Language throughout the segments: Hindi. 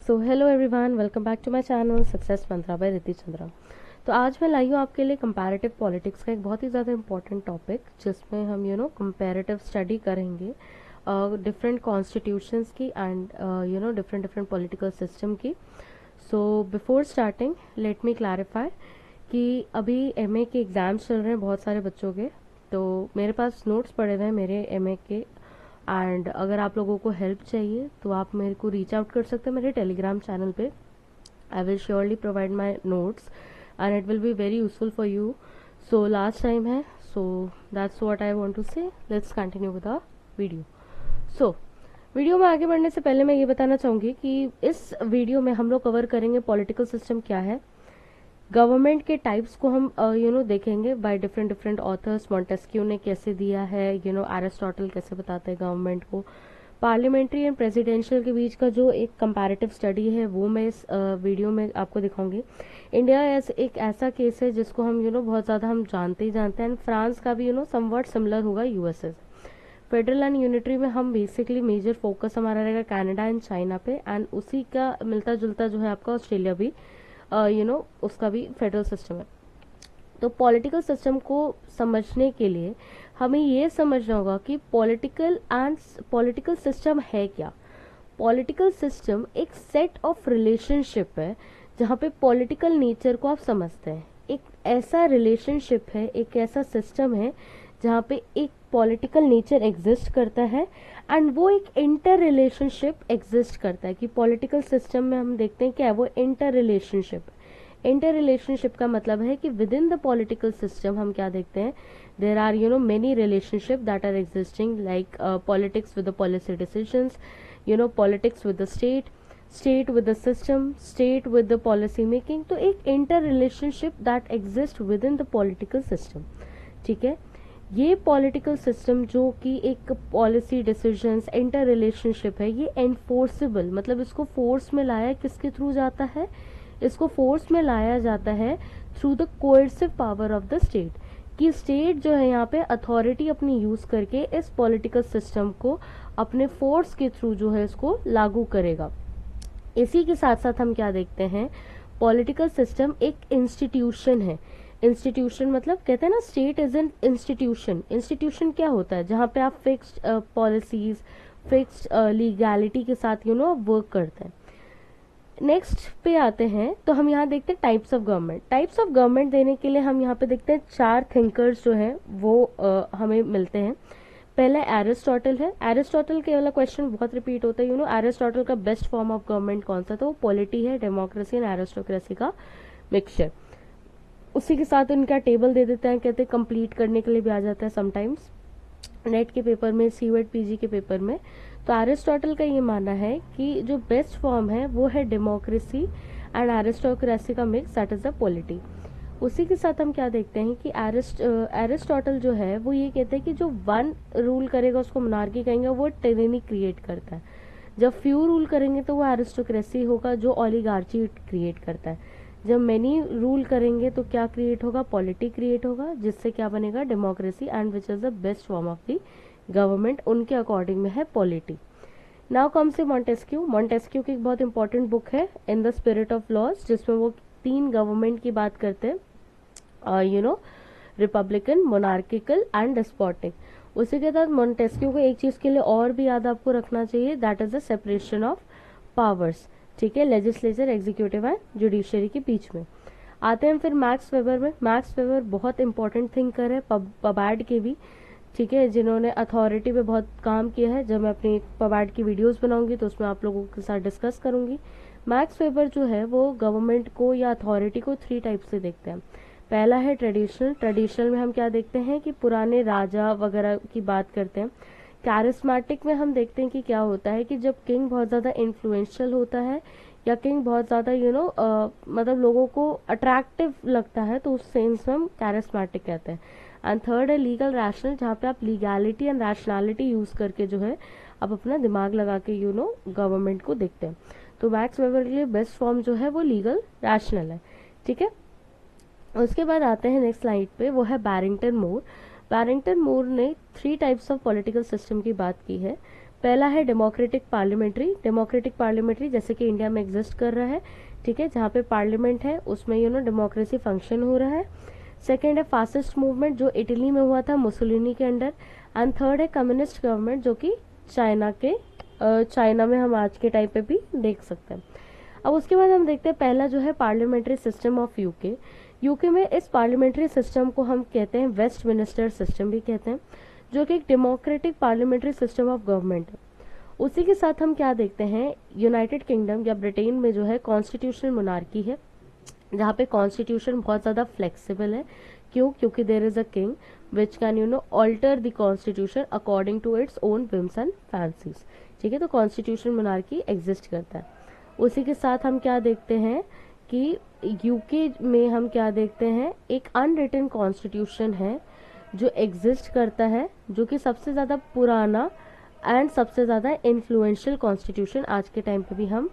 So hello everyone, welcome back to my channel success Mantra by Riddhi Chandra. तो आज मैं लाई हूँ आपके लिए कंपैरेटिव पॉलिटिक्स का एक बहुत ही ज़्यादा इंपॉर्टेंट टॉपिक, जिसमें हम कंपैरेटिव स्टडी करेंगे डिफरेंट कॉन्स्टिट्यूशंस की and different different political system की। So before starting let me clarify कि अभी एमए के एग्ज़ाम्स चल रहे हैं बहुत सारे बच्चों के, तो मेरे पास नोट्स पड़े हुए हैं मेरे एमए के। एंड अगर आप लोगों को हेल्प चाहिए तो आप मेरे को रीच आउट कर सकते हैं मेरे टेलीग्राम चैनल पे। I will surely provide my notes and it will be very useful for you. So last time है, so that's what I want to say. Let's continue with the video. So video में आगे बढ़ने से पहले मैं ये बताना चाहूँगी कि इस वीडियो में हम लोग कवर करेंगे पॉलिटिकल सिस्टम क्या है, गवर्नमेंट के टाइप्स को हम देखेंगे by different different authors. Montesquieu ने कैसे दिया है, एरिस्टोटल कैसे बताते हैं गवर्नमेंट को, पार्लियामेंट्री एंड प्रेसिडेंशियल के बीच का जो एक कंपैरेटिव स्टडी है वो मैं इस वीडियो में आपको दिखाऊंगी। इंडिया एक ऐसा केस है जिसको हम बहुत ज़्यादा हम जानते ही जानते हैं। एंड फ्रांस का भी समवट सिमिलर होगा यूएसए। फेडरल एंड यूनिटरी में हम बेसिकली मेजर फोकस हमारा रहेगा कनाडा एंड चाइना पे, एंड उसी का मिलता जुलता जो है आपका ऑस्ट्रेलिया भी उसका भी फेडरल सिस्टम है। तो पॉलिटिकल सिस्टम को समझने के लिए हमें ये समझना होगा कि पॉलिटिकल सिस्टम है क्या। पॉलिटिकल सिस्टम एक सेट ऑफ रिलेशनशिप है जहाँ पे पॉलिटिकल नेचर को आप समझते हैं। एक ऐसा रिलेशनशिप है, एक ऐसा सिस्टम है जहाँ पे एक पॉलिटिकल नेचर एग्जिस्ट करता है एंड वो एक इंटर रिलेशनशिप एग्जिस्ट करता है। कि पॉलिटिकल सिस्टम में हम देखते हैं क्या है, वो इंटर रिलेशनशिप। इंटर रिलेशनशिप का मतलब है कि within the political system हम क्या देखते हैं, there are many relationship that are existing, like politics with the policy decisions, politics with the state with the system, state with the policy making. तो एक inter relationship that exist within the political system. ठीक है, ये पॉलिटिकल सिस्टम जो कि एक पॉलिसी डिसीजंस इंटर रिलेशनशिप है, ये एनफोर्सेबल, मतलब इसको फोर्स में लाया किसके थ्रू जाता है, इसको फोर्स में लाया जाता है through the coercive power of the state. कि स्टेट जो है यहाँ पे अथॉरिटी अपनी यूज करके इस पॉलिटिकल सिस्टम को अपने फोर्स के थ्रू जो है इसको लागू करेगा। इसी के साथ साथ हम क्या देखते हैं, पॉलिटिकल सिस्टम एक इंस्टीट्यूशन है। इंस्टीट्यूशन मतलब कहते हैं ना, state is an institution. Institution क्या होता है, जहाँ पे आप फिक्स्ड पॉलिसीज, फिक्स्ड लीगैलिटी के साथ वर्क करते हैं। नेक्स्ट पे आते हैं तो हम यहाँ देखते हैं types of government. Types of government देने के लिए हम यहाँ पे देखते हैं 4 थिंकर्स जो हैं वो हमें मिलते हैं। पहले एरिस्टोटल है। एरिस्टोटल के वाला क्वेश्चन बहुत रिपीट होता है, एरिस्टोटल का बेस्ट फॉर्म ऑफ गवर्नमेंट कौन सा था, वो पॉलिटी है, डेमोक्रेसी एंड एरिस्टोक्रेसी का मिक्सचर। उसी के साथ उनका टेबल दे देते हैं, कहते हैं कंप्लीट करने के लिए भी आ जाता है समटाइम्स नेट के पेपर में, सीवेट पीजी के पेपर में। तो एरिस्टोटल का ये मानना है कि जो बेस्ट फॉर्म है वो है डेमोक्रेसी एंड एरिस्टोक्रेसी का mix, that is the polity. उसी के साथ हम क्या देखते हैं कि एरिस्टोटल जो है वो ये कहते हैं कि जो वन रूल करेगा उसको मोनार्की कहेंगे, वो टिरेनी क्रिएट करता है। जब फ्यू रूल करेंगे तो वो एरिस्टोक्रेसी होगा जो ओलिगार्ची क्रिएट करता है। जब मेनी रूल करेंगे तो क्या क्रिएट होगा, पॉलिटी क्रिएट होगा, जिससे क्या बनेगा, democracy, and which is the best form of the government उनके अकॉर्डिंग में है पॉलिटी। नाउ कम से मॉन्टेस्क्यू। मॉन्टेस्क्यू की एक बहुत इंपॉर्टेंट बुक है in the spirit of laws, जिसमें वो 3 गवर्नमेंट की बात करते हैं, रिपब्लिकन, मोनार्किकल एंड डेस्पोटिक। उसी के साथ मॉन्टेस्क्यू को एक चीज के लिए और भी याद आपको रखना चाहिए, that is the separation of powers. ठीक है, लेजिस्लेचर, एग्जीक्यूटिव एंड जुडिशरी के बीच में। आते हैं फिर मैक्स वेबर में। मैक्स वेबर बहुत इंपॉर्टेंट थिंकर है, पबार्ड के भी, ठीक है, जिन्होंने अथॉरिटी पे बहुत काम किया है। जब मैं अपनी पबार्ड की वीडियोस बनाऊंगी तो उसमें आप लोगों के साथ डिस्कस करूंगी। मैक्स वेबर जो है वो गवर्नमेंट को या अथॉरिटी को 3 टाइप से देखते हैं। पहला है ट्रेडिशनल। ट्रेडिशनल में हम क्या देखते हैं कि पुराने राजा वगैरह की बात करते हैं। कैरिस्मेटिक में हम देखते हैं कि क्या होता है कि जब किंग बहुत ज़्यादा इन्फ्लुएंशियल होता है या किंग बहुत ज़्यादा मतलब लोगों को अट्रैक्टिव लगता है, तो उस सेंस में हम कैरिस्मेटिक कहते हैं। एंड थर्ड है लीगल रैशनल, जहाँ पे आप लीगैलिटी एंड रैशनैलिटी यूज करके जो है आप अपना दिमाग लगा के गवर्नमेंट को देखते हैं। तो मैक्स वेबर के लिए बेस्ट फॉर्म जो है वो लीगल रैशनल है। ठीक है, उसके बाद आते हैं नेक्स्ट स्लाइड पे, वो है बैरिंगटन मूर। बैरिंगटन मूर ने 3 टाइप्स ऑफ पॉलिटिकल सिस्टम की बात की है। पहला है डेमोक्रेटिक पार्लियामेंट्री जैसे कि इंडिया में एग्जिस्ट कर रहा है, ठीक है, जहाँ पे पार्लियामेंट है उसमें डेमोक्रेसी फंक्शन हो रहा है। सेकेंड है फासिस्ट मूवमेंट जो इटली में हुआ था मुसोलिनी के अंडर। एंड थर्ड है कम्युनिस्ट गवर्नमेंट जो कि चाइना में हम आज के टाइम पे भी देख सकते हैं। अब उसके बाद हम देखते हैं पहला जो है पार्लियामेंट्री सिस्टम ऑफ यूके में इस पार्लियामेंट्री सिस्टम को हम कहते हैं वेस्टमिनिस्टर सिस्टम भी कहते हैं, जो कि एक democratic parliamentary system of government है। उसी के साथ हम क्या देखते हैं, यूनाइटेड किंगडम या ब्रिटेन में जो है कॉन्स्टिट्यूशनल मोनार्की है, जहाँ पे कॉन्स्टिट्यूशन बहुत ज़्यादा फ्लेक्सिबल है। क्यों? क्योंकि there is a king which can alter the constitution according to its own whims and fancies, ठीक है। तो कॉन्स्टिट्यूशन मोनार्की एग्जिस्ट करता है। उसी के साथ हम क्या देखते हैं कि यूके में हम क्या देखते हैं, एक अनरिटन कॉन्स्टिट्यूशन है जो एग्जिस्ट करता है, जो कि सबसे ज़्यादा पुराना एंड सबसे ज़्यादा इन्फ्लुएंशियल कॉन्स्टिट्यूशन आज के टाइम पे भी हम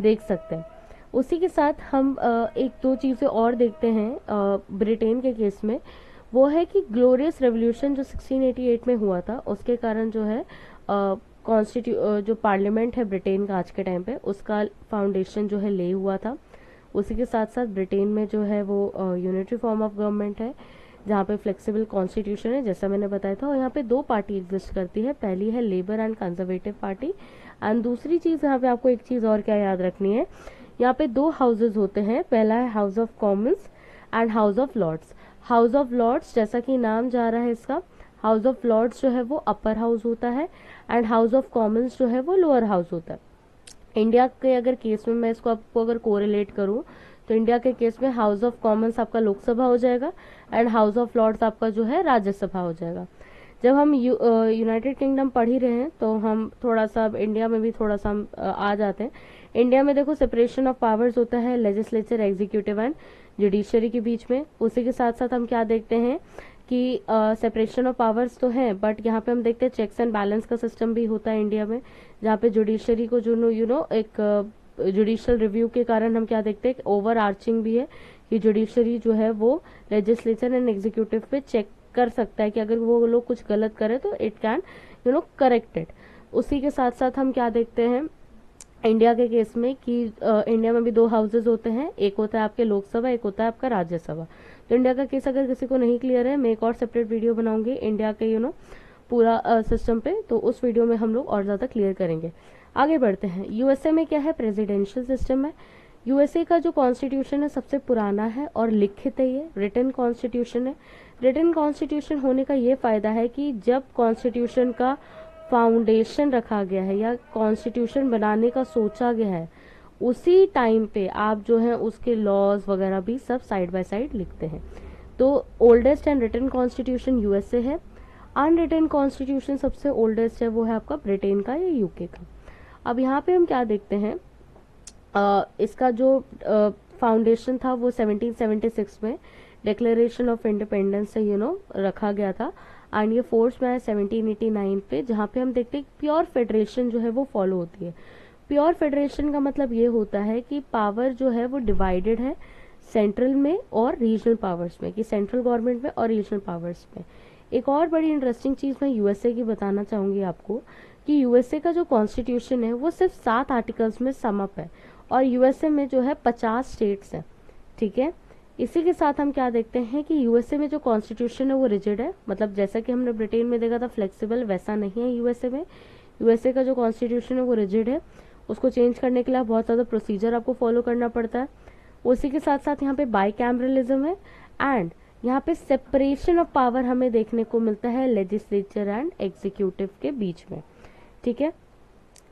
देख सकते हैं। उसी के साथ हम एक दो चीज़ें और देखते हैं ब्रिटेन के केस में, वो है कि ग्लोरियस रेवोल्यूशन जो 1688 में हुआ था, उसके कारण जो है जो पार्लियामेंट है ब्रिटेन का आज के टाइम पे, उसका फाउंडेशन जो है ले हुआ था। उसी के साथ साथ ब्रिटेन में जो है वो यूनिटरी फॉर्म ऑफ गवर्नमेंट है, जहाँ पे फ्लेक्सिबल कॉन्स्टिट्यूशन है जैसा मैंने बताया था। और यहाँ पे दो पार्टी एग्जिस्ट करती है, पहली है labour and conservative party. And दूसरी चीज़ यहाँ पे आपको एक चीज़ और क्या याद रखनी है, यहाँ पे दो हाउसेज होते हैं, पहला है House of Commons and House of Lords. House of Lords जैसा कि नाम जा रहा है इसका, हाउस ऑफ लॉर्ड्स जो है वो अपर हाउस होता है एंड हाउस ऑफ कॉमन्स जो है वो लोअर हाउस होता है। इंडिया के अगर केस में मैं इसको आपको अगर कोरिलेट करूँ तो इंडिया के केस में हाउस ऑफ कॉमन्स आपका लोकसभा हो जाएगा एंड हाउस ऑफ लॉर्ड्स आपका जो है राज्यसभा हो जाएगा। जब हम यूनाइटेड किंगडम पढ़ ही रहे हैं तो हम थोड़ा सा इंडिया में भी थोड़ा सा हम आ जाते हैं। इंडिया में देखो सेपरेशन ऑफ पावर्स होता है लेजिस्लेचर, एग्जीक्यूटिव एंड जुडिशरी के बीच में। उसी के साथ साथ हम क्या देखते हैं कि सेपरेशन ऑफ पावर्स तो है, बट यहाँ पे हम देखते हैं चेक्स एंड बैलेंस का सिस्टम भी होता है इंडिया में, जहाँ पे जुडिशरी को जो एक जुडिशियल रिव्यू के कारण हम क्या देखते हैं, ओवर आर्चिंग भी है कि जुडिशरी जो है वो लेजिस्लेचर एंड एग्जीक्यूटिव पे चेक कर सकता है कि अगर वो लोग कुछ गलत करे तो इट कैन करेक्ट इट। उसी के साथ साथ हम क्या देखते हैं इंडिया के केस में कि इंडिया में भी दो हाउसेज होते हैं, एक होता है आपके लोकसभा, एक होता है आपका राज्यसभा। तो इंडिया का केस अगर किसी को नहीं क्लियर है, मैं एक और सेपरेट वीडियो बनाऊंगी इंडिया के पूरा सिस्टम पे, तो उस वीडियो में हम लोग और ज़्यादा क्लियर करेंगे। आगे बढ़ते हैं। यूएसए में क्या है, प्रेसिडेंशियल सिस्टम है। यूएसए का जो कॉन्स्टिट्यूशन है सबसे पुराना है और लिखित है, ये रिटन कॉन्स्टिट्यूशन है। रिटन कॉन्स्टिट्यूशन होने का ये फायदा है कि जब कॉन्स्टिट्यूशन का फाउंडेशन रखा गया है या कॉन्स्टिट्यूशन बनाने का सोचा गया है, उसी टाइम पे आप जो है उसके लॉज वगैरह भी सब साइड बाय साइड लिखते हैं। तो oldest and written constitution USA है। अनरिटन कॉन्स्टिट्यूशन सबसे ओल्डेस्ट है, वो है आपका ब्रिटेन का या यूके का। अब यहाँ पे हम क्या देखते हैं, इसका जो फाउंडेशन था वो 1776 में डिक्लेरेशन ऑफ इंडिपेंडेंस से रखा गया था एंड ये फोर्स में है 1789 पे, जहाँ पे हम देखते हैं प्योर फेडरेशन जो है वो फॉलो होती है। प्योर फेडरेशन का मतलब ये होता है कि पावर जो है वो डिवाइडेड है सेंट्रल में और रीजनल पावर्स में, कि सेंट्रल गवर्नमेंट में और रीजनल पावर्स में। एक और बड़ी इंटरेस्टिंग चीज़ मैं यूएसए की बताना चाहूँगी आपको कि यूएसए का जो कॉन्स्टिट्यूशन है वो सिर्फ 7 आर्टिकल्स में समअप है और यूएसए में जो है 50 स्टेट्स हैं, ठीक है। इसी के साथ हम क्या देखते हैं कि यूएसए में जो कॉन्स्टिट्यूशन है वो रिजिड है, मतलब जैसा कि हमने ब्रिटेन में देखा था फ्लेक्सिबल, वैसा नहीं है यूएसए में। यूएसए का जो कॉन्स्टिट्यूशन है वो रिजिड है, उसको चेंज करने के लिए बहुत ज़्यादा प्रोसीजर आपको फॉलो करना पड़ता है। उसी के साथ साथ यहाँ पे बाईकैमरलिज्म है एंड यहाँ पे सेपरेशन ऑफ पावर हमें देखने को मिलता है लेजिस्लेचर एंड एग्जीक्यूटिव के बीच में, ठीक है।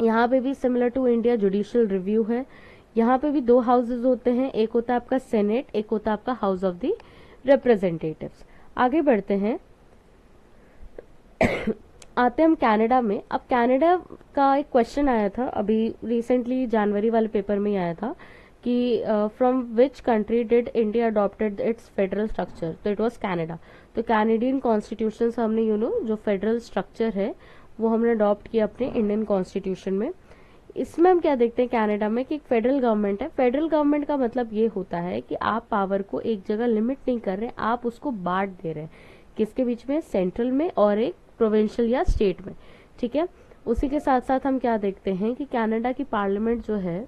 यहाँ पे भी similar to India judicial review है। यहाँ पे भी दो हाउसेज होते हैं, एक होता है आपका सेनेट, एक होता है आपका हाउस ऑफ द रिप्रेजेंटेटिव्स। आगे बढ़ते हैं आते हैं हम कनाडा में। अब कनाडा का एक क्वेश्चन आया था अभी रिसेंटली जनवरी वाले पेपर में आया था कि from which country did India adopted it's federal structure, तो इट वाज कनाडा। तो कैनेडियन कॉन्स्टिट्यूशन से हमने जो फेडरल स्ट्रक्चर है वो हमने अडॉप्ट किया अपने इंडियन कॉन्स्टिट्यूशन में। इसमें हम क्या देखते हैं कनाडा में कि एक फेडरल गवर्नमेंट है। फेडरल गवर्नमेंट का मतलब ये होता है कि आप पावर को एक जगह लिमिट नहीं कर रहे, आप उसको बांट दे रहे हैं, किसके बीच में, सेंट्रल में और एक प्रोविंशियल या स्टेट में, ठीक है। उसी के साथ साथ हम क्या देखते हैं कि कनाडा की पार्लियामेंट जो है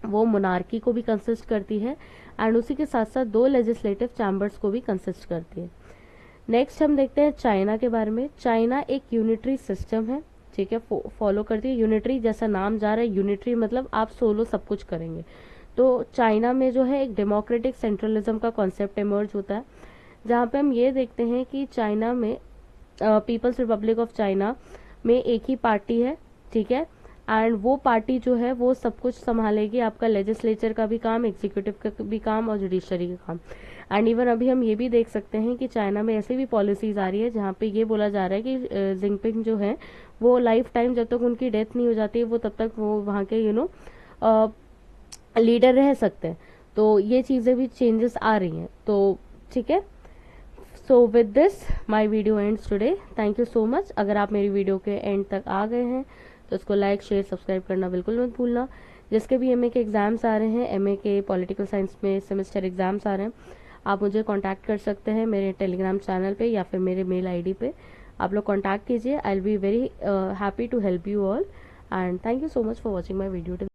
वो मोनार्की को भी कंसिस्ट करती है एंड उसी के साथ साथ 2 लेजिस्लेटिव चैम्बर्स को भी कंसिस्ट करती है। नेक्स्ट हम देखते हैं चाइना के बारे में। चाइना एक यूनिटरी सिस्टम है, ठीक है, फॉलो करती है। यूनिटरी जैसा नाम जा रहा है, यूनिटरी मतलब आप सोलो सब कुछ करेंगे। तो चाइना में जो है एक डेमोक्रेटिक सेंट्रलिज्म का कॉन्सेप्ट इमर्ज होता है, जहाँ पे हम ये देखते हैं कि चाइना में पीपल्स रिपब्लिक ऑफ चाइना में एक ही पार्टी है, ठीक है, एंड वो पार्टी जो है वो सब कुछ संभालेगी, आपका लेजिस्लेचर का भी काम, एग्जीक्यूटिव का भी काम और जुडिशरी का काम। एंड इवन अभी हम ये भी देख सकते हैं कि चाइना में ऐसी भी पॉलिसीज आ रही है जहाँ पे ये बोला जा रहा है कि जिनपिंग जो है वो लाइफ टाइम, जब तक उनकी डेथ नहीं हो जाती है, वो तब तक वो वहाँ के लीडर रह सकते हैं। तो ये चीज़ें भी चेंजेस आ रही हैं, तो ठीक है। So with this my video ends today. Thank you so much. अगर आप मेरी वीडियो के एंड तक आ गए हैं तो इसको लाइक शेयर सब्सक्राइब करना बिल्कुल मत भूलना। जिसके भी एमए के एग्जाम्स आ रहे हैं, एमए के पॉलिटिकल साइंस में सेमेस्टर एग्जाम्स आ रहे हैं, आप मुझे कांटेक्ट कर सकते हैं मेरे टेलीग्राम चैनल पे या फिर मेरे मेल आईडी पे। आप लोग कांटेक्ट कीजिए। I will be very happy to help you all and thank you so much for watching my video.